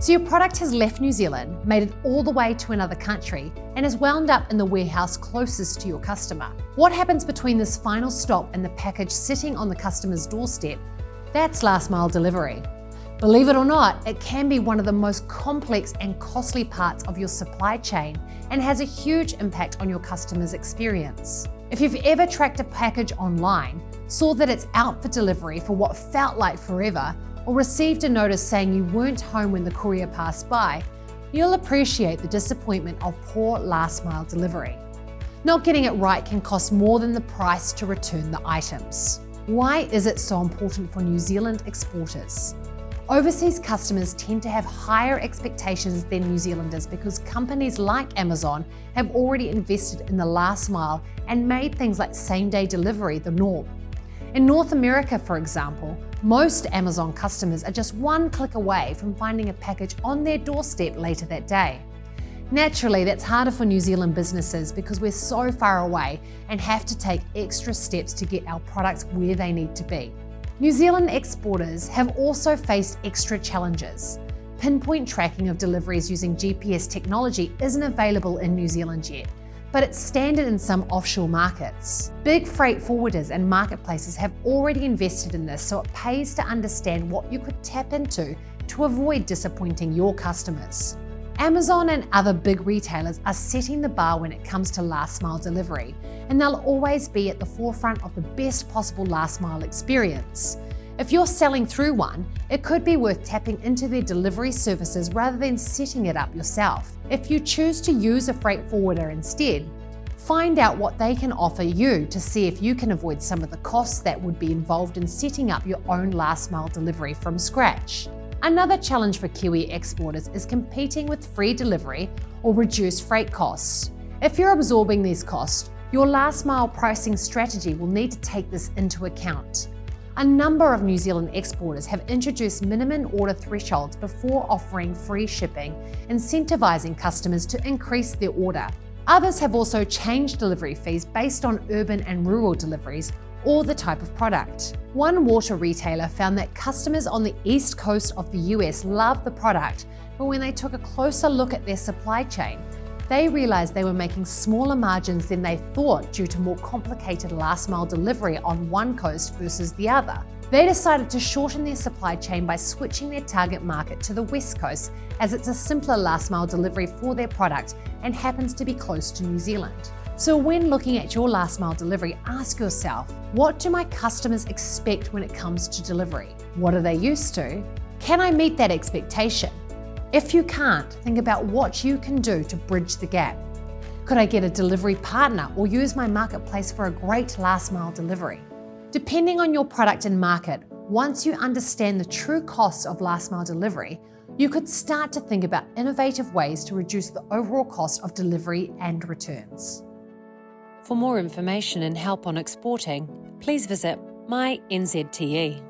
So your product has left New Zealand, made it all the way to another country, and is wound up in the warehouse closest to your customer. What happens between this final stop and the package sitting on the customer's doorstep? That's last mile delivery. Believe it or not, it can be one of the most complex and costly parts of your supply chain and has a huge impact on your customer's experience. If you've ever tracked a package online, saw that it's out for delivery for what felt like forever, or received a notice saying you weren't home when the courier passed by, you'll appreciate the disappointment of poor last mile delivery. Not getting it right can cost more than the price to return the items. Why is it so important for New Zealand exporters? Overseas customers tend to have higher expectations than New Zealanders because companies like Amazon have already invested in the last mile and made things like same-day delivery the norm. In North America, for example, most Amazon customers are just one click away from finding a package on their doorstep later that day. Naturally, that's harder for New Zealand businesses because we're so far away and have to take extra steps to get our products where they need to be. New Zealand exporters have also faced extra challenges. Pinpoint tracking of deliveries using GPS technology isn't available in New Zealand yet, but it's standard in some offshore markets. Big freight forwarders and marketplaces have already invested in this, so it pays to understand what you could tap into to avoid disappointing your customers. Amazon and other big retailers are setting the bar when it comes to last mile delivery, and they'll always be at the forefront of the best possible last mile experience. If you're selling through one, it could be worth tapping into their delivery services rather than setting it up yourself. If you choose to use a freight forwarder instead, find out what they can offer you to see if you can avoid some of the costs that would be involved in setting up your own last mile delivery from scratch. Another challenge for Kiwi exporters is competing with free delivery or reduced freight costs. If you're absorbing these costs, your last mile pricing strategy will need to take this into account. A number of New Zealand exporters have introduced minimum order thresholds before offering free shipping, incentivizing customers to increase their order. Others have also changed delivery fees based on urban and rural deliveries or the type of product. One water retailer found that customers on the east coast of the US loved the product, but when they took a closer look at their supply chain, they realized they were making smaller margins than they thought due to more complicated last mile delivery on one coast versus the other. They decided to shorten their supply chain by switching their target market to the West Coast, as it's a simpler last mile delivery for their product and happens to be close to New Zealand. So when looking at your last mile delivery, ask yourself, what do my customers expect when it comes to delivery? What are they used to? Can I meet that expectation? If you can't, think about what you can do to bridge the gap. Could I get a delivery partner or use my marketplace for a great last mile delivery? Depending on your product and market, once you understand the true costs of last mile delivery, you could start to think about innovative ways to reduce the overall cost of delivery and returns. For more information and help on exporting, please visit MyNZTE.